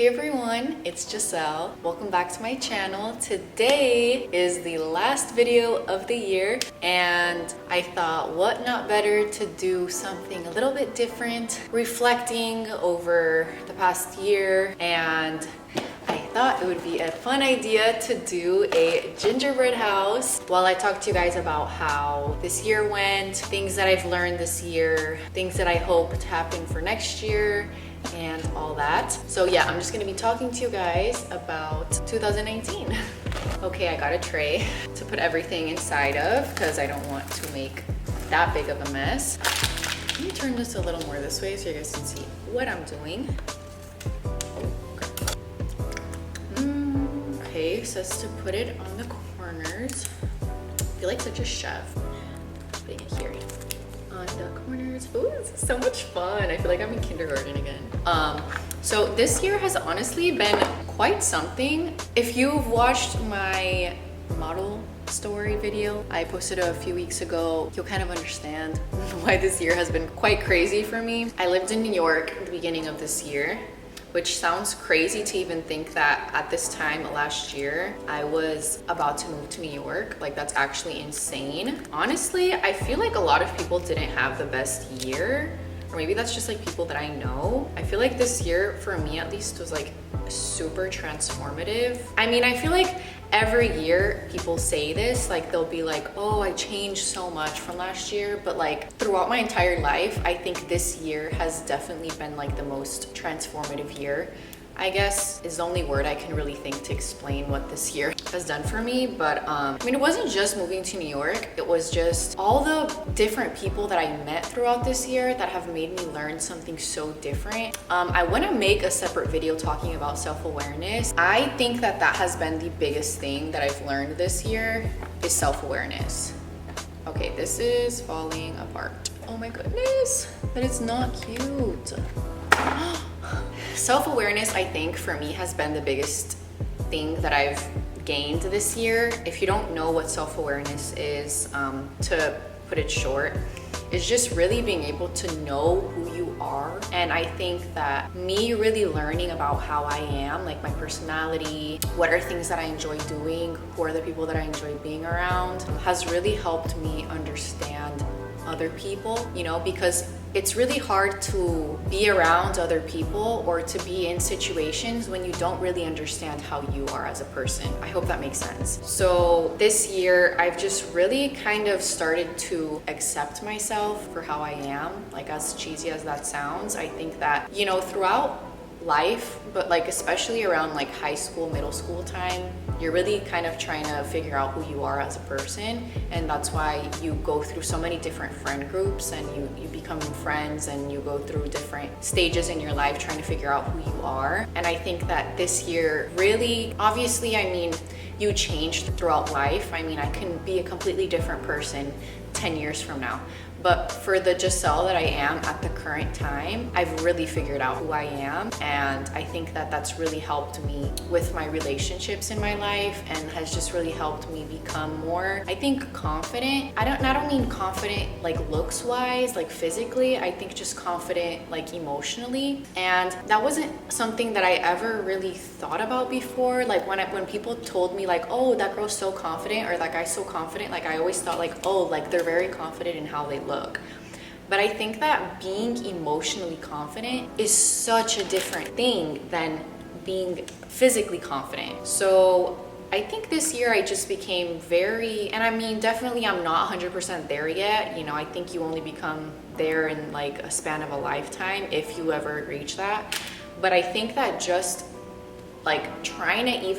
Hey everyone, it's Giselle. Welcome back to my channel. Today is the last video of the year and I thought what not better to do something a little bit different, reflecting over the past year, and I thought it would be a fun idea to do a gingerbread house while I talk to you guys about how this year went, things that I've learned this year, things that I hope to happen for next year, and all that. So yeah, I'm just gonna be talking to you guys about 2019. Okay, I got a tray to put everything inside of because I don't want to make that big of a mess. Let me turn this a little more this way so you guys can see what I'm doing. Okay, so it's to put it on the corners. I feel like such a chef putting it here on the corners. Ooh, this is so much fun. I feel like I'm in kindergarten again. So this year has honestly been quite something. If you've watched my model story video I posted a few weeks ago, you'll kind of understand why this year has been quite crazy for me. I lived in New York at the beginning of this year, which sounds crazy to even think that at this time last year, I was about to move to New York. Like, that's actually insane. Honestly, I feel like a lot of people didn't have the best year, or maybe that's just like people that I know. I feel like this year, for me at least, was like super transformative. I mean, I feel like every year people say this, like they'll be like, oh, I changed so much from last year, but like throughout my entire life, I think this year has definitely been like the most transformative year, I guess, is the only word I can really think to explain what this year has done for me. But I mean, it wasn't just moving to New York, it was just all the different people that I met throughout this year that have made me learn something so different. I want to make a separate video talking about self-awareness. I think that that has been the biggest thing that I've learned this year is self-awareness. Okay, this is falling apart. Oh my goodness, that is not cute. Self-awareness, I think, for me has been the biggest thing that I've gained this year. If you don't know what self-awareness is, to put it short, is just really being able to know who you are. And I think that me really learning about how I am, like my personality, what are things that I enjoy doing, who are the people that I enjoy being around, has really helped me understand other people, you know, because it's really hard to be around other people or to be in situations when you don't really understand how you are as a person. I hope that makes sense. So this year, I've just really kind of started to accept myself for how I am. Like, as cheesy as that sounds, I think that, you know, throughout life, but like especially around like high school, middle school time, you're really kind of trying to figure out who you are as a person, and that's why you go through so many different friend groups and you become friends and you go through different stages in your life trying to figure out who you are. And I think that this year really, obviously, I mean, you changed throughout life. I mean, I can be a completely different person 10 years from now. But for the Giselle that I am at the current time, I've really figured out who I am. And I think that that's really helped me with my relationships in my life and has just really helped me become more, I think, confident. I don't mean confident like looks wise, like physically. I think just confident like emotionally. And that wasn't something that I ever really thought about before. Like when people told me like, oh, that girl's so confident or that guy's so confident, like I always thought like, oh, like they're very confident in how they look. But I think that being emotionally confident is such a different thing than being physically confident. So I think this year I just became very, and I mean, definitely I'm not 100% there yet. You know, I think you only become there in like a span of a lifetime if you ever reach that. But I think that just like trying to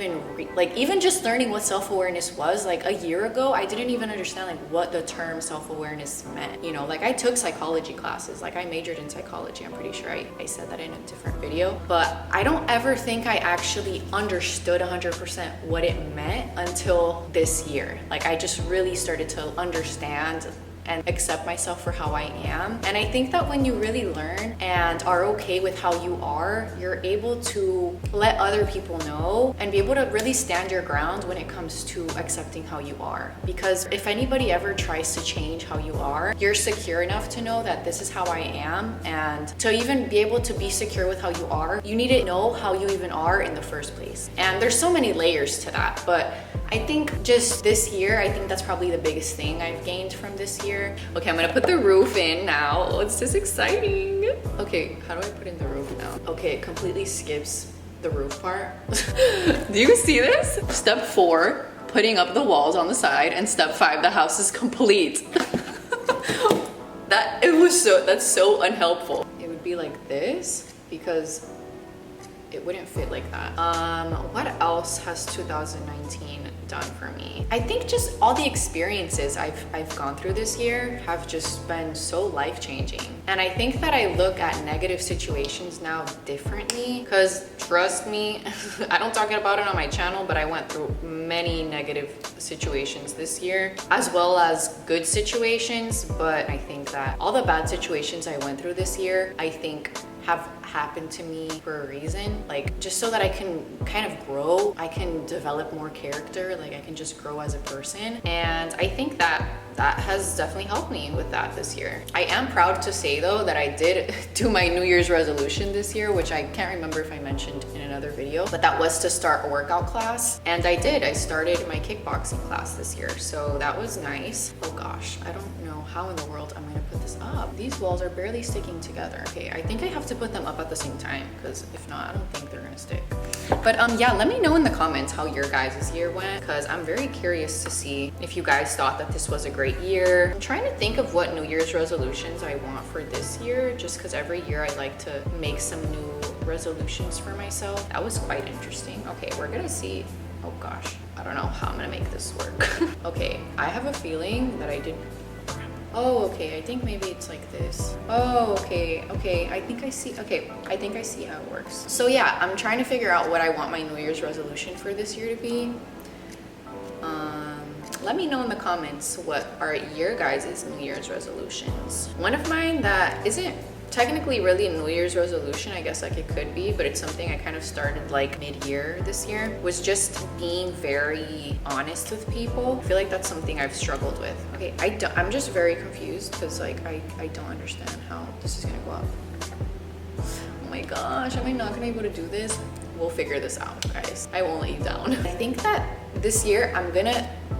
even just learning what self-awareness was, like a year ago, I didn't even understand like what the term self-awareness meant. You know, like I took psychology classes, like I majored in psychology. I'm pretty sure I said that in a different video, but I don't ever think I actually understood 100% what it meant until this year. Like I just really started to understand and accept myself for how I am. And I think that when you really learn and are okay with how you are, you're able to let other people know and be able to really stand your ground when it comes to accepting how you are. Because if anybody ever tries to change how you are, you're secure enough to know that this is how I am. And to even be able to be secure with how you are, you need to know how you even are in the first place. And there's so many layers to that, but I think just this year, I think that's probably the biggest thing I've gained from this year. Okay, I'm gonna put the roof in now. Oh, it's just exciting. Okay, how do I put in the roof now? Okay, it completely skips the roof part. Do you see this? Step 4, putting up the walls on the side, and step 5, the house is complete. That's so unhelpful. It would be like this because it wouldn't fit like that. What else has 2019 done for me? I think just all the experiences I've gone through this year have just been so life-changing. And I think that I look at negative situations now differently, because trust me, I don't talk about it on my channel, but I went through many negative situations this year, as well as good situations. But I think that all the bad situations I went through this year, I think have happened to me for a reason, like just so that I can kind of grow, I can develop more character, like I can just grow as a person. And I think that has definitely helped me with that this year. I am proud to say though that I did do my New Year's resolution this year, which I can't remember if I mentioned in another video, but that was to start a workout class. And I did. I started my kickboxing class this year, so that was nice. Oh gosh, I don't know how in the world I'm gonna put this up. These walls are barely sticking together. Okay, I think I have to put them up at the same time, because if not, I don't think they're gonna stick. But yeah, let me know in the comments how your guys' year went, because I'm very curious to see if you guys thought that this was a great year. I'm trying to think of what New Year's resolutions I want for this year, just because every year I like to make some new resolutions for myself. That was quite interesting. Okay, we're gonna see. Oh gosh, I don't know how I'm gonna make this work. Okay, I have a feeling that I did. Oh, okay, I think maybe it's like this. Oh, okay, I think I see, I think I see how it works. So yeah, I'm trying to figure out what I want my New Year's resolution for this year to be. Let me know in the comments what are your guys' New Year's resolutions. One of mine that isn't technically really a New Year's resolution, I guess like it could be, but it's something I kind of started like mid-year this year, was just being very honest with people. I feel like that's something I've struggled with. Okay, I'm just very confused because like I don't understand how this is gonna go up. Oh my gosh, am I not gonna be able to do this? We'll figure this out, guys. I won't let you down. I think that this year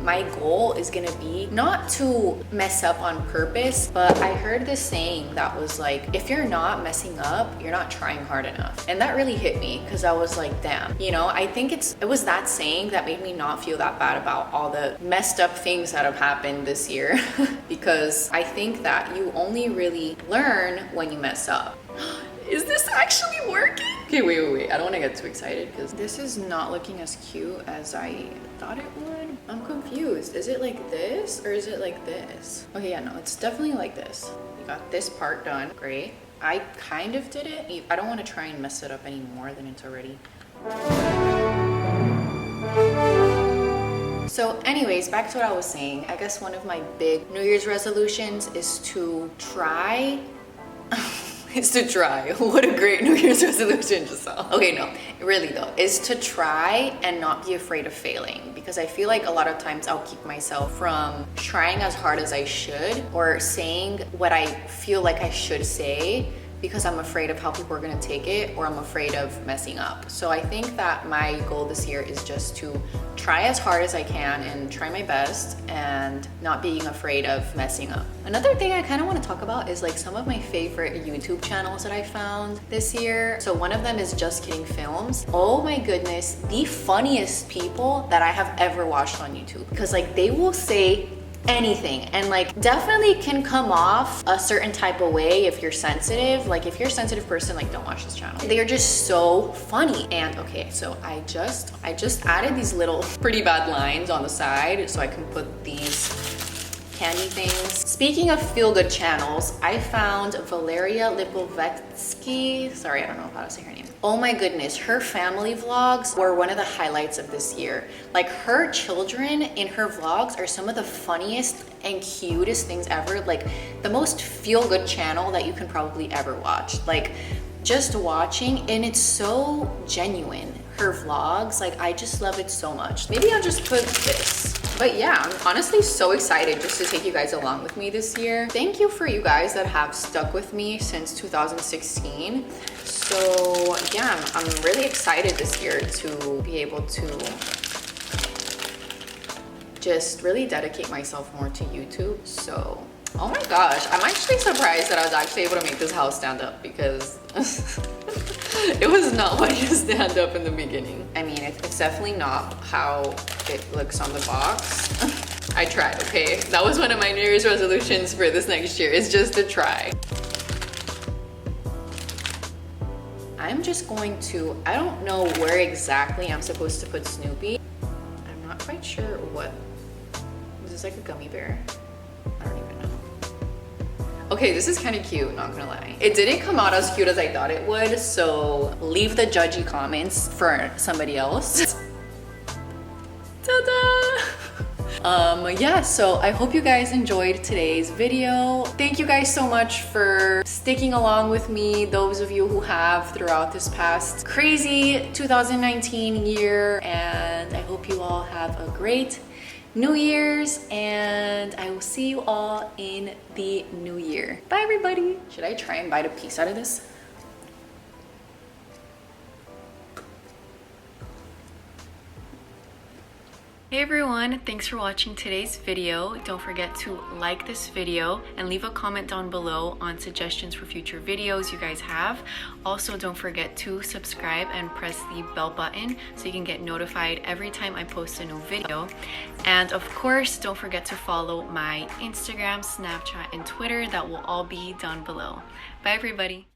my goal is gonna be not to mess up on purpose, but I heard this saying that was like, if you're not messing up, you're not trying hard enough. And that really hit me because I was like, damn, you know, I think it was that saying that made me not feel that bad about all the messed up things that have happened this year. Because I think that you only really learn when you mess up. Is this actually working? Okay, wait. I don't want to get too excited because this is not looking as cute as I thought it would. I'm confused. Is it like this or is it like this? Okay, yeah, no, it's definitely like this. You got this part done. Great. I kind of did it. I don't want to try and mess it up any more than it's already. So anyways, back to what I was saying. I guess one of my big New Year's resolutions is to try What a great New Year's resolution, Giselle. Okay, no, really though, is to try and not be afraid of failing, because I feel like a lot of times I'll keep myself from trying as hard as I should or saying what I feel like I should say because I'm afraid of how people are gonna take it, or I'm afraid of messing up. So I think that my goal this year is just to try as hard as I can and try my best and not being afraid of messing up. Another thing I kind of want to talk about is like some of my favorite YouTube channels that I found this year. So one of them is Just Kidding Films. Oh my goodness, the funniest people that I have ever watched on YouTube, because like they will say anything and like definitely can come off a certain type of way if you're sensitive. Like if you're a sensitive person, like don't watch this channel. They are just so funny. And okay, so I just added these little pretty bad lines on the side so I can put these candy things. Speaking of feel-good channels, I found Valeria Lipovetsky. Sorry, I don't know how to say her name. Oh my goodness, her family vlogs were one of the highlights of this year. Like, her children in her vlogs are some of the funniest and cutest things ever. Like, the most feel-good channel that you can probably ever watch. Like, just watching, and it's so genuine. Her vlogs, like, I just love it so much. Maybe I'll just put this. But yeah, I'm honestly so excited just to take you guys along with me this year. Thank you for you guys that have stuck with me since 2016. So yeah, I'm really excited this year to be able to just really dedicate myself more to YouTube. So, oh my gosh, I'm actually surprised that I was actually able to make this house stand up, because it was not what you stand up in the beginning. I mean, it's definitely not how it looks on the box. I tried, okay? That was one of my New Year's resolutions for this next year, is just to try. I'm just going to, I don't know where exactly I'm supposed to put Snoopy. I'm not quite sure what. Is this like a gummy bear? I don't even know. Okay, this is kind of cute, not gonna lie. It didn't come out as cute as I thought it would, so leave the judgy comments for somebody else. Ta-da! Yeah, so I hope you guys enjoyed today's video. Thank you guys so much for sticking along with me, those of you who have throughout this past crazy 2019 year, and I hope you all have a great New Year's, and I will see you all in the new year. Bye everybody. Should I try and bite a piece out of this? Hey everyone, thanks for watching today's video. Don't forget to like this video and leave a comment down below on suggestions for future videos you guys have. Also, don't forget to subscribe and press the bell button so you can get notified every time I post a new video. And of course, don't forget to follow my Instagram, Snapchat, and Twitter. That will all be down below. Bye everybody.